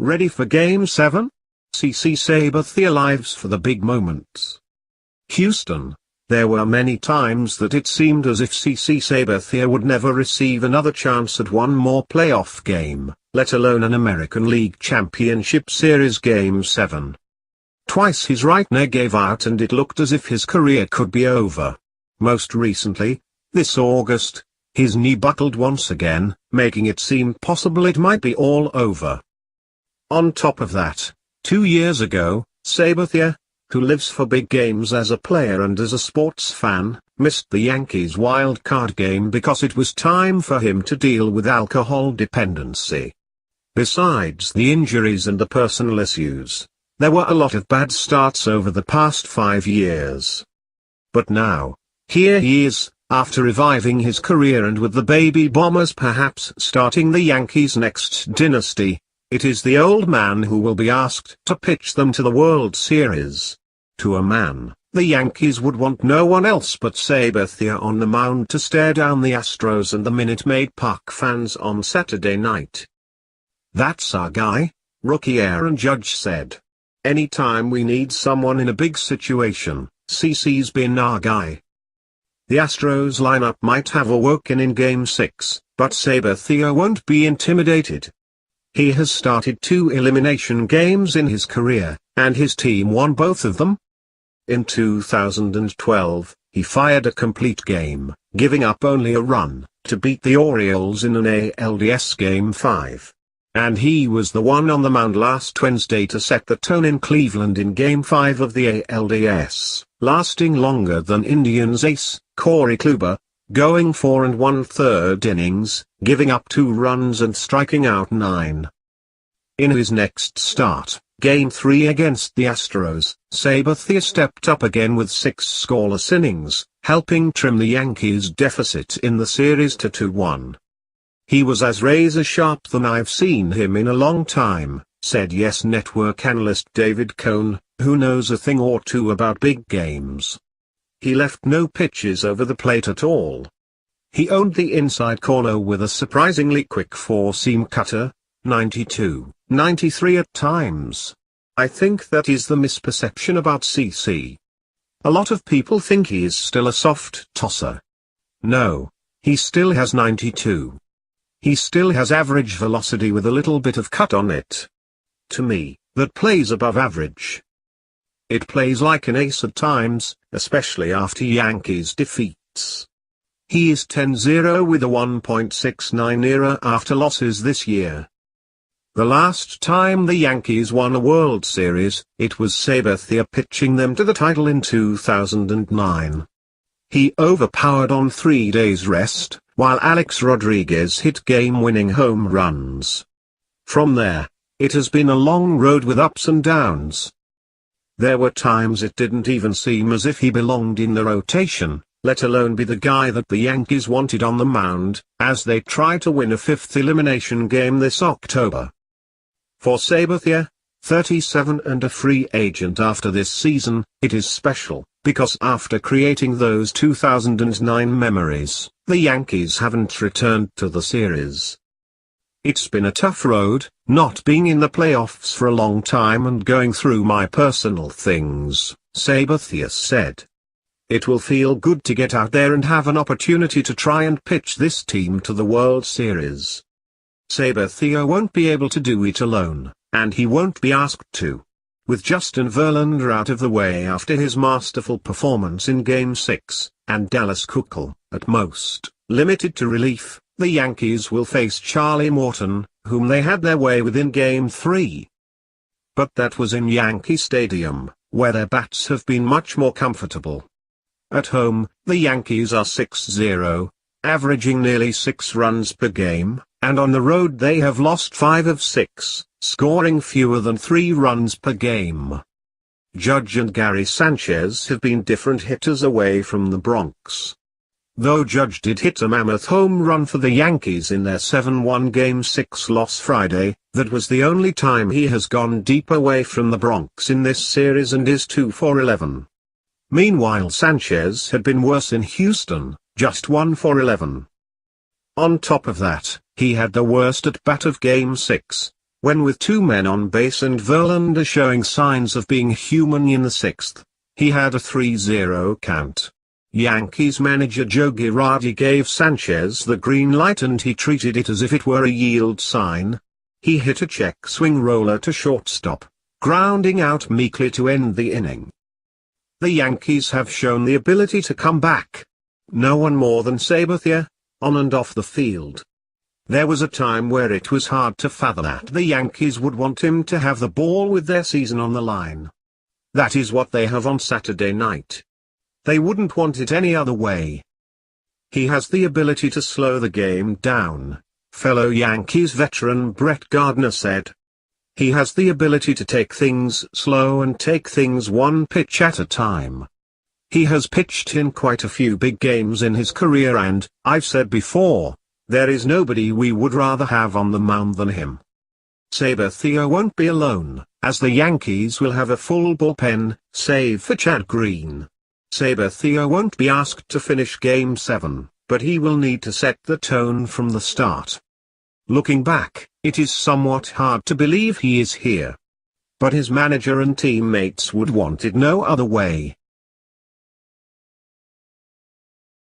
Ready for Game 7? CC Sabathia lives for the big moments. Houston. There were many times that it seemed as if CC Sabathia would never receive another chance at one more playoff game, let alone an American League Championship Series Game 7. Twice his right knee gave out and it looked as if his career could be over. Most recently, this August, his knee buckled once again, making it seem possible it might be all over. On top of that, 2 years ago, Sabathia, who lives for big games as a player and as a sports fan, missed the Yankees wild card game because it was time for him to deal with alcohol dependency. Besides the injuries and the personal issues, there were a lot of bad starts over the past 5 years. But now, here he is, after reviving his career and with the Baby Bombers perhaps starting the Yankees' next dynasty. It is the old man who will be asked to pitch them to the World Series. To a man, the Yankees would want no one else but Sabathia on the mound to stare down the Astros and the Minute Maid Park fans on Saturday night. "That's our guy," rookie Aaron Judge said. "Anytime we need someone in a big situation, CC's been our guy." The Astros lineup might have awoken in Game 6, but Sabathia won't be intimidated. He has started 2 elimination games in his career, and his team won both of them. In 2012, he fired a complete game, giving up only a run, to beat the Orioles in an ALDS Game 5. And he was the one on the mound last Wednesday to set the tone in Cleveland in Game 5 of the ALDS, lasting longer than Indians ace, Corey Kluber, going 4 1/3 innings, giving up 2 runs and striking out 9. In his next start, Game 3 against the Astros, Sabathia stepped up again with 6 scoreless innings, helping trim the Yankees' deficit in the series to 2-1. "He was as razor-sharp than I've seen him in a long time," said Yes Network analyst David Cohn, who knows a thing or two about big games. "He left no pitches over the plate at all. He owned the inside corner with a surprisingly quick 4-seam cutter, 92, 93 at times. I think that is the misperception about CC. A lot of people think he is still a soft tosser. No, he still has 92. He still has average velocity with a little bit of cut on it. To me, that plays above average. It plays like an ace at times, especially after Yankees defeats. He is 10-0 with a 1.69 ERA after losses this year. The last time the Yankees won a World Series, it was Sabathia pitching them to the title in 2009. He overpowered on 3 days rest, while Alex Rodriguez hit game-winning home runs. From there, it has been a long road with ups and downs. There were times it didn't even seem as if he belonged in the rotation, let alone be the guy that the Yankees wanted on the mound, as they try to win a 5th elimination game this October. For Sabathia, 37 and a free agent after this season, it is special, because after creating those 2009 memories, the Yankees haven't returned to the series. "It's been a tough road, not being in the playoffs for a long time and going through my personal things," Sabathia said. "It will feel good to get out there and have an opportunity to try and pitch this team to the World Series." Sabathia won't be able to do it alone, and he won't be asked to. With Justin Verlander out of the way after his masterful performance in Game 6, and Dallas Keuchel, at most, limited to relief, the Yankees will face Charlie Morton, whom they had their way with in Game 3. But that was in Yankee Stadium, where their bats have been much more comfortable. At home, the Yankees are 6-0, averaging nearly 6 runs per game, and on the road they have lost 5 of 6, scoring fewer than 3 runs per game. Judge and Gary Sanchez have been different hitters away from the Bronx. Though Judge did hit a mammoth home run for the Yankees in their 7-1 Game 6 loss Friday, that was the only time he has gone deep away from the Bronx in this series and is 2-for-11. Meanwhile Sanchez had been worse in Houston, just 1-for-11. On top of that, he had the worst at-bat of Game 6, When with 2 men on base and Verlander showing signs of being human in the 6th, he had a 3-0 count. Yankees manager Joe Girardi gave Sanchez the green light and he treated it as if it were a yield sign. He hit a check swing roller to shortstop, grounding out meekly to end the inning. The Yankees have shown the ability to come back. No one more than Sabathia, on and off the field. There was a time where it was hard to fathom that the Yankees would want him to have the ball with their season on the line. That is what they have on Saturday night. They wouldn't want it any other way. He has the ability to slow the game down, fellow Yankees veteran Brett Gardner said. He has the ability to take things slow and take things one pitch at a time. He has pitched in quite a few big games in his career and, I've said before, there is nobody we would rather have on the mound than him. Sabathia won't be alone, as the Yankees will have a full bullpen, save for Chad Green. Sabathia won't be asked to finish Game 7, but he will need to set the tone from the start. Looking back, it is somewhat hard to believe he is here. But his manager and teammates would want it no other way.